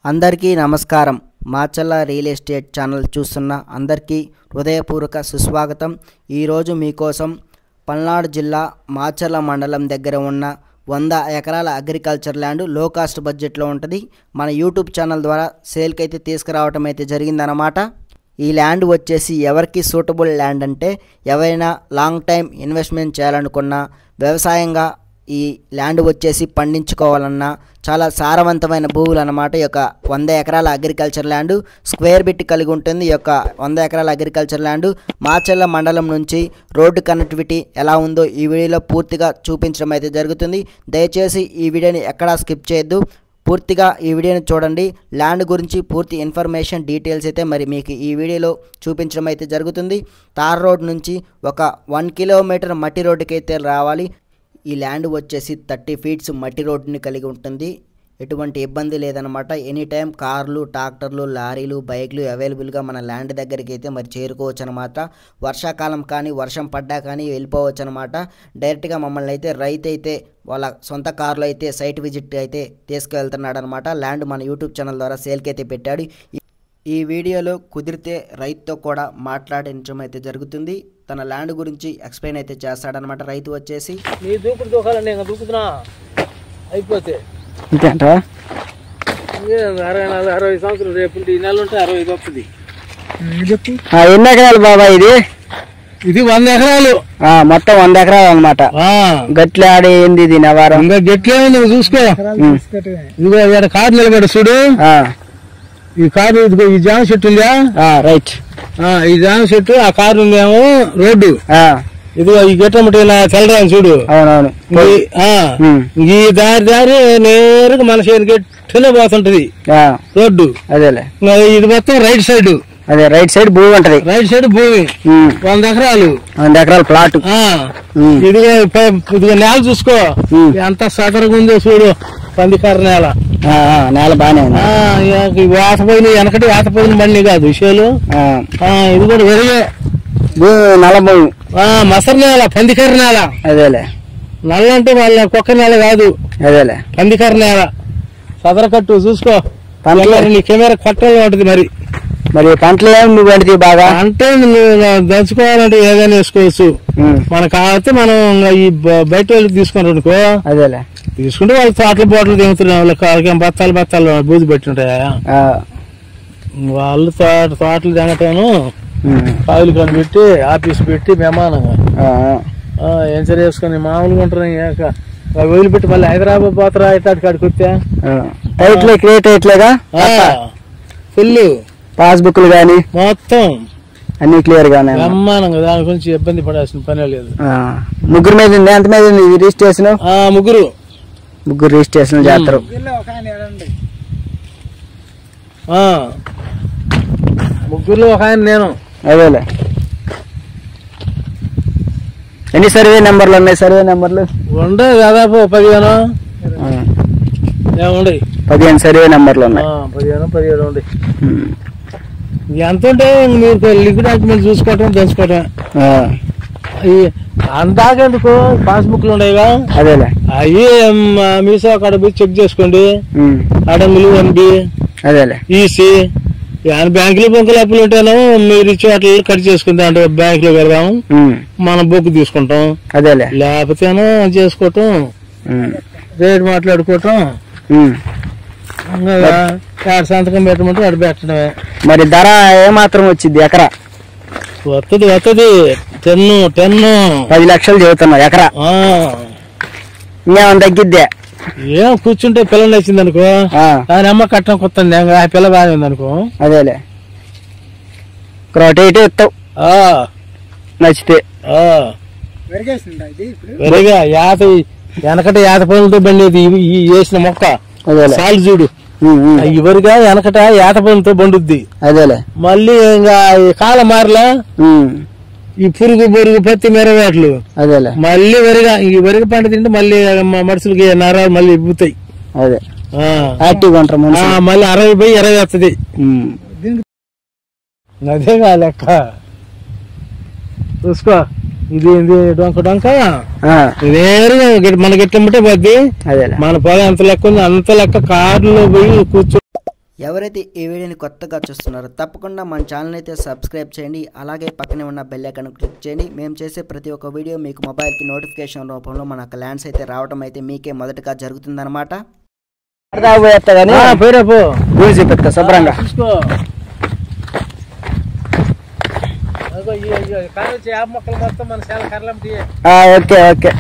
అందరికీ నమస్కారం. Macherla real estate channel చూస్తున్న అందరికీ హృదయపూర్వక సుస్వాగతం. ఈరోజు మీకోసం పల్నాడు జిల్లా మాచల్ల మండలం దగ్గర ఉన్న 100 ఎకరాల అగ్రికల్చర్ ల్యాండ్ లో కాస్ట్ బడ్జెట్లో ఉంటుంది. మన యూట్యూబ్ ఛానల్ ద్వారా సేల్కి అయితే తీసుకురావటం అయితే జరిగిందన్నమాట. ఈ ల్యాండ్ వచ్చేసి ఎవరికి సూటబుల్ ల్యాండ్ అంటే ఎవరైనా లాంగ్ టైం ఇన్వెస్ట్మెంట్ చేయాలనుకున్నా, వ్యవసాయంగా ఈ ల్యాండ్ వచ్చేసి పండించుకోవాలన్నా చాలా సారవంతమైన భూములు అన్నమాట. ఈ యొక్క 100 ఎకరాల అగ్రికల్చర్ ల్యాండ్ స్క్వేర్ బిట్ కలిగి ఉంటుంది. ఈ యొక్క 100 ఎకరాల అగ్రికల్చర్ ల్యాండ్ మాచల్ల మండలం నుంచి రోడ్డు కనెక్టివిటీ ఎలా ఉందో ఈ వీడియోలో పూర్తిగా చూపించడం అయితే జరుగుతుంది. దయచేసి ఈ వీడియోని ఎక్కడా స్కిప్ చేయొద్దు, పూర్తిగా ఈ వీడియోని చూడండి. ల్యాండ్ గురించి పూర్తి ఇన్ఫర్మేషన్ డీటెయిల్స్ అయితే మరి మీకు ఈ వీడియోలో చూపించడం అయితే జరుగుతుంది. తార్ రోడ్ నుంచి ఒక 1 కిలోమీటర్ మట్టి రోడ్డుకి అయితే రావాలి. ఈ ల్యాండ్ వచ్చేసి 30 ఫీట్స్ మట్టి రోడ్డుని కలిగి ఉంటుంది. ఎటువంటి ఇబ్బంది లేదనమాట. ఎనీ టైం కార్లు, ట్రాక్టర్లు, లారీలు, బైక్లు అవైలబుల్గా మన ల్యాండ్ దగ్గరికి అయితే మరి చేరుకోవచ్చు అనమాట. వర్షాకాలం కానీ వర్షం పడ్డా కానీ వెళ్ళిపోవచ్చు అనమాట. డైరెక్ట్గా మమ్మల్ని అయితే రైతు అయితే వాళ్ళ సొంత కార్లో అయితే సైట్ విజిట్ అయితే తీసుకువెళ్తున్నాడు అనమాట. ల్యాండ్ మన యూట్యూబ్ ఛానల్ ద్వారా సేల్కి అయితే పెట్టాడు. ఈ వీడియోలో కుదిరితే రైతుతో కూడా మాట్లాడించడం అయితే జరుగుతుంది. తన ల్యాండ్ గురించి ఎక్స్ప్లెయిన్ అయితే చేస్తాడనమాట. రైతు వచ్చేసి నీ దూకుడు దూకాలండి, ఇంకా దూకుతున్నా అయిపోతే 64-65 సంవత్సరం రేపు ఈ నెల ఉంటే 65 వస్తుంది. ఎన్ని ఎకరాలు బాబా ఇది? ఇది 100 ఎకరాలు, మొత్తం 100 ఎకరాలు అనమాట. గట్లే ఆడి ఏంది ఇది నవారం? ఇంకా గట్లే నువ్వు చూసుకో. ఇదిగో ఇక్కడ కారు నిలబడి చూడు. ఈ కారు ఇదిగో ఈ జామ చెట్టు ఉందా? రైట్. ఈ జామ చెట్టు, ఆ కారు ఉందేమో రోడ్డు. ఇదిగో ఈ గెట్టమ్మటి తెల్లరాని చూడు. అవునవును. ఈ దారి నేరుగా మన చేను గట్టునే పోతుంటది రోడ్డు. అదేలే. ఇది మొత్తం రైట్ సైడ్. అదే రైట్ సైడ్ భూమి ఉంటది. రైట్ సైడ్ భూమి 100 ఎకరాలు. 100 ఎకరాల ప్లాట్. ఇదిగో నేల చూసుకో ఎంత సదరగా ఉందో చూడు. పందికార నేల. నేల బానే ఉంది. వేతపోయిన వెనకటి వేతపోయిన బండి కాదు విషయాలు. ఇది కూడా వెరిగే నల్ల భూమి, మసరు నేల, పందికార నేల. అదేలే. నల్ల అంటే వాళ్ళ కుక్క నేల కాదు. అదేలే. పందికార నేల సదరకట్టు చూసుకో. నీ కెమెరా కట్టలో ఉంటుంది. మరి పంటలు ఏమి నువ్వు పండుతాయి బాగా అంటే నువ్వు దంచుకోవాలంటే ఏదైనా వేసుకోవచ్చు. మనకు కాకపోతే మనం ఈ బయట వాళ్ళకి తీసుకున్నాడు అనుకో. అదేలే. తీసుకుంటే వాళ్ళు తోటల బోటలు దిగుతున్నాయి. వాళ్ళకి బత్తాలు బూజు పెట్టి ఉంటాయా. వాళ్ళు తోటలు దిగటాను కాయలు కాడ పెట్టి ఆఫీస్ పెట్టి మెమానంగా ఎంచర్ వేసుకొని మామూలుగా ఉంటారు. వదిలిపెట్టి మళ్ళీ హైదరాబాద్ పోతారా ఇట్లాంటి కాడికి వస్తే ఫుల్ పాస్బుక్లు గానీ మొత్తం అన్ని క్లియర్ గానే బ్రహ్మాండంగా. దాని గురించి ఇబ్బంది పడాల్సిన పని లేదు. ముగ్గురు మీద ఉంది. ఎంత మీద ఉంది రిజిస్ట్రేషన్? ముగ్గురు రిజిస్ట్రేషన్ చేస్తారు. ముగ్గురులో ఒక ఆయన నేను. అదేలే. ఎన్ని సర్వే నెంబర్లు ఉన్నాయి? సర్వే నెంబర్లు ఉండే దాదాపు 15 15 సర్వే నెంబర్లు ఉన్నాయి. 17 ఉండే. ఎంత ఉంటే మీరు లిక్విడ్ డాక్యుమెంట్ చూసుకోవటం తెలుసుకోవటం. అంతాకెందుకు పాస్బుక్లు ఉండేగా. అదేలే. అవి మీసో అక్కడ పోయి చెక్ చేసుకోండి. అడంగులు ఎంబి. అదేలే. ఈసీ బ్యాంకులు బొంకులు అప్పులు ఉంటాను. మీరు ఇచ్చే వాటి కట్ చేసుకుంటే అంటే బ్యాంక్ లో పెడదాం, మన బుక్ తీసుకుంటాం. అదేలే. లేకపోతేనో చేసుకోవటం, రేట్ మాట్లాడుకోవటం, సంతకం పెట్టమంటే అటు పెట్టడమే. మరి ధర ఏమాత్రం వచ్చింది? ఎకరా వస్తుంది 10 లక్షలు చెబుతున్నా ఎకరా. ఇంకేమన్నా తగ్గిద్దే? ఏం కూర్చుంటే పిల్లలు నచ్చింది అనుకో, దాని అమ్మ కట్టడం కొత్త ఆ పిల్ల బాగా ఉంది అనుకో. అదేలే. క్రోట ఇస్తావు నచ్చితే. వెరిగా వెనకట 50 పనులతో బండి వేసిన మొక్క సాలు చూడు. ఇవరిగా వెనకట 50 పనులతో బండుద్ది. అదేలే. మళ్ళీ ఇంకా కాలం మారలా ఈ పురుగు పత్తి మెరవేట్లు. అదేలే. మళ్ళీ వరిగా ఈ వరిగ పంట తింటే మళ్ళీ మనుషులకి నరాలు మళ్ళీ ఇప్పుతాయి. అదే యాక్టివ్ అంటారు. మళ్ళీ 60/20 వస్తుంది. అదేగా లెక్క చూసుకో. ఇది డొంక మన గిట్టంటే పోద్ది. మన పొలం ఎంత లెక్క ఉంది అంత లెక్క కారులో పోయి కూర్చో. ఎవరైతే ఈ వీడియోని కొత్తగా చూస్తున్నారో తప్పకుండా మన ఛానల్ అయితే సబ్స్క్రైబ్ చేయండి. అలాగే పక్కనే ఉన్న బెల్ ఐకాన్ క్లిక్ చేయండి. మేము చేసే ప్రతి ఒక్క వీడియో మీకు మొబైల్కి నోటిఫికేషన్ రూపంలో మన ల్యాండ్స్ అయితే రావడం అయితే మీకే మొదటగా జరుగుతుందన్నమాట. శుభ్రంగా ఓకే ఓకే.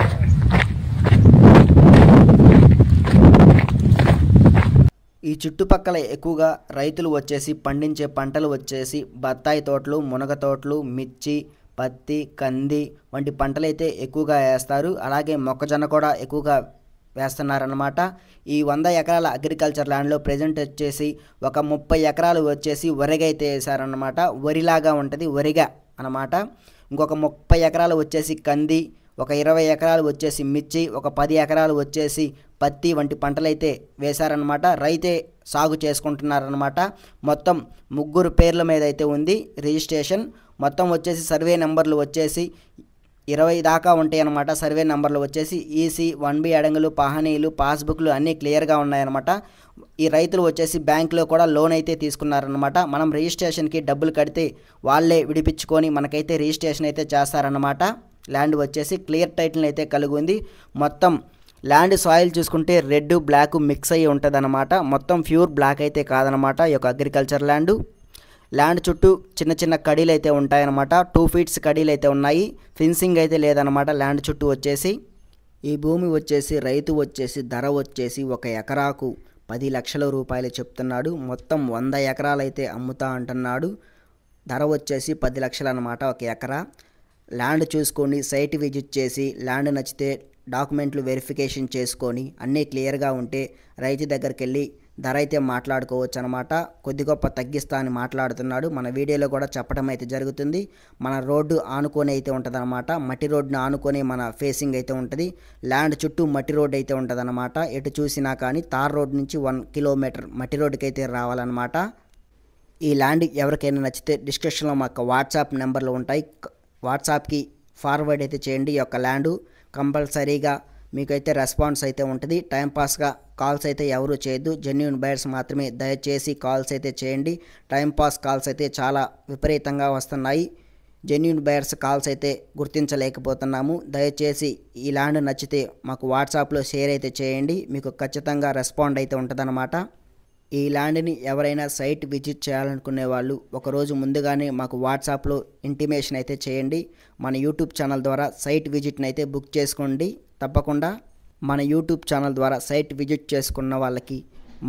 ఈ చుట్టుపక్కల ఎక్కువగా రైతులు వచ్చేసి పండించే పంటలు వచ్చేసి బత్తాయి తోటలు, మునగ తోటలు, మిర్చి, పత్తి, కంది వంటి పంటలు అయితే ఎక్కువగా వేస్తారు. అలాగే మొక్కజొన్న కూడా ఎక్కువగా వేస్తున్నారన్నమాట. ఈ 100 ఎకరాల అగ్రికల్చర్ ల్యాండ్లో ప్రజెంట్ వచ్చేసి ఒక 30 ఎకరాలు వచ్చేసి వరిగా అయితే వేసారన్నమాట. వరిలాగా ఉంటుంది, వరిగా అన్నమాట. ఇంకొక 30 ఎకరాలు వచ్చేసి కంది, ఒక 20 ఎకరాలు వచ్చేసి మిర్చి, ఒక 10 ఎకరాలు వచ్చేసి పత్తి వంటి పంటలు అయితే వేశారనమాట. రైతే సాగు చేసుకుంటున్నారనమాట. మొత్తం 3 పేర్ల మీద అయితే ఉంది రిజిస్ట్రేషన్. మొత్తం వచ్చేసి సర్వే నెంబర్లు వచ్చేసి 20 దాకా ఉంటాయి అన్నమాట. సర్వే నెంబర్లు వచ్చేసి ఈసీ, 1B అడంగులు, పహానీలు, పాస్బుక్లు అన్నీ క్లియర్గా ఉన్నాయన్నమాట. ఈ రైతులు వచ్చేసి బ్యాంకులో కూడా లోన్ అయితే తీసుకున్నారనమాట. మనం రిజిస్ట్రేషన్కి డబ్బులు కడితే వాళ్ళే విడిపించుకొని మనకైతే రిజిస్ట్రేషన్ అయితే చేస్తారన్నమాట. ల్యాండ్ వచ్చేసి క్లియర్ టైటిల్ అయితే కలిగి ఉంది. మొత్తం ల్యాండ్ సాయిల్ చూసుకుంటే రెడ్, బ్లాక్ మిక్స్ అయ్యి ఉంటుంది అనమాట. మొత్తం ప్యూర్ బ్లాక్ అయితే కాదనమాట ఈ యొక్క అగ్రికల్చర్ ల్యాండ్. ల్యాండ్ చుట్టూ చిన్న చిన్న కడీలు అయితే ఉంటాయన్నమాట. 2 ఫీట్స్ కడీలు అయితే ఉన్నాయి. ఫెన్సింగ్ అయితే లేదనమాట ల్యాండ్ చుట్టూ వచ్చేసి. ఈ భూమి వచ్చేసి రైతు వచ్చేసి ధర వచ్చేసి 1 ఎకరాకు 10 లక్షల రూపాయలు చెప్తున్నాడు. మొత్తం 100 ఎకరాలు అయితే అమ్ముతా అంటున్నాడు. ధర వచ్చేసి 10 లక్షలు అనమాట 1 ఎకరా. ల్యాండ్ చూసుకొని సైట్ విజిట్ చేసి ల్యాండ్ నచ్చితే డాక్యుమెంట్లు వెరిఫికేషన్ చేసుకొని అన్నీ క్లియర్గా ఉంటే రైతు దగ్గరికి వెళ్ళి ధర అయితే మాట్లాడుకోవచ్చు అనమాట. కొద్ది గొప్ప తగ్గిస్తా అని మాట్లాడుతున్నాడు. మన వీడియోలో కూడా చెప్పడం అయితే జరుగుతుంది. మన రోడ్డు ఆనుకొని అయితే ఉంటుంది అనమాట. మట్టి రోడ్డును ఆనుకొని మన ఫేసింగ్ అయితే ఉంటుంది. ల్యాండ్ చుట్టూ మట్టి రోడ్డు అయితే ఉంటుంది అనమాట. ఎటు చూసినా కానీ తార్ రోడ్ నుంచి 1 కిలోమీటర్ మట్టి రోడ్డుకి అయితే రావాలన్నమాట. ఈ ల్యాండ్ ఎవరికైనా నచ్చితే డిస్క్రిప్షన్లో మాకు వాట్సాప్ నెంబర్లు ఉంటాయి. వాట్సాప్కి ఫార్వర్డ్ అయితే చేయండి. ఈ యొక్క ల్యాండ్ కంపల్సరీగా మీకైతే రెస్పాన్స్ అయితే ఉంటుంది. టైంపాస్గా కాల్స్ అయితే ఎవరు చేయొద్దు. జెన్యూన్ బయర్స్ మాత్రమే దయచేసి కాల్స్ అయితే చేయండి. టైంపాస్ కాల్స్ అయితే చాలా విపరీతంగా వస్తున్నాయి. జెన్యూన్ బయర్స్ కాల్స్ అయితే గుర్తించలేకపోతున్నాము. దయచేసి ఈ ల్యాండ్ నచ్చితే మాకు వాట్సాప్లో షేర్ అయితే చేయండి. మీకు ఖచ్చితంగా రెస్పాండ్ అయితే ఉంటుందన్నమాట. ఈ ల్యాండ్ని ఎవరైనా సైట్ విజిట్ చేయాలనుకునే వాళ్ళు ఒకరోజు ముందుగానే మాకు వాట్సాప్లో ఇంటిమేషన్ అయితే చేయండి. మన యూట్యూబ్ ఛానల్ ద్వారా సైట్ విజిట్ని అయితే బుక్ చేసుకోండి. తప్పకుండా మన యూట్యూబ్ ఛానల్ ద్వారా సైట్ విజిట్ చేసుకున్న వాళ్ళకి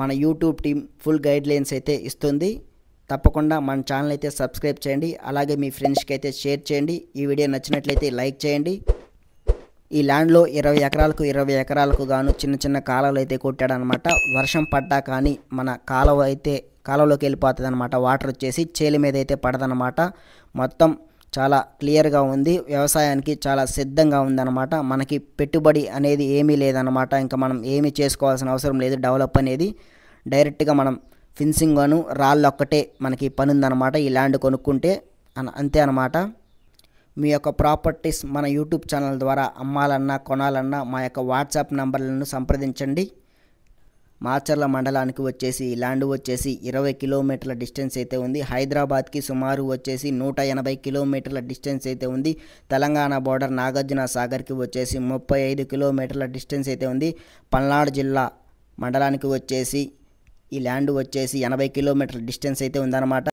మన యూట్యూబ్ టీం ఫుల్ గైడ్లైన్స్ అయితే ఇస్తుంది. తప్పకుండా మన ఛానల్ అయితే సబ్స్క్రైబ్ చేయండి. అలాగే మీ ఫ్రెండ్స్కి అయితే షేర్ చేయండి. ఈ వీడియో నచ్చినట్లయితే లైక్ చేయండి. ఈ ల్యాండ్లో 20 ఎకరాలకు 20 ఎకరాలకు గాను చిన్న చిన్న కాలువలు అయితే కొట్టాడనమాట. వర్షం పడ్డా కానీ మన కాలువలోకి వెళ్ళిపోతుంది అనమాట. వాటర్ వచ్చేసి చేలి మీద అయితే పడదనమాట. మొత్తం చాలా క్లియర్గా ఉంది. వ్యవసాయానికి చాలా సిద్ధంగా ఉందన్నమాట. మనకి పెట్టుబడి అనేది ఏమీ లేదనమాట. ఇంకా మనం ఏమీ చేసుకోవాల్సిన అవసరం లేదు. డెవలప్ అనేది డైరెక్ట్గా మనం ఫిన్సింగ్ అను రాళ్ళు ఒక్కటే మనకి పని ఉందన్నమాట. ఈ ల్యాండ్ కొనుక్కుంటే అంతే అనమాట. మీ యొక్క ప్రాపర్టీస్ మన యూట్యూబ్ ఛానల్ ద్వారా అమ్మాలన్నా కొనాలన్నా మా యొక్క వాట్సాప్ నంబర్లను సంప్రదించండి. మాచర్ల మండలానికి వచ్చేసి ఈ ల్యాండ్ వచ్చేసి 20 కిలోమీటర్ల డిస్టెన్స్ అయితే ఉంది. హైదరాబాద్కి సుమారు వచ్చేసి 180 కిలోమీటర్ల డిస్టెన్స్ అయితే ఉంది. తెలంగాణ బోర్డర్ నాగార్జున సాగర్కి వచ్చేసి 35 కిలోమీటర్ల డిస్టెన్స్ అయితే ఉంది. పల్నాడు జిల్లా మండలానికి వచ్చేసి ఈ ల్యాండ్ వచ్చేసి 80 కిలోమీటర్ల డిస్టెన్స్ అయితే ఉందన్నమాట.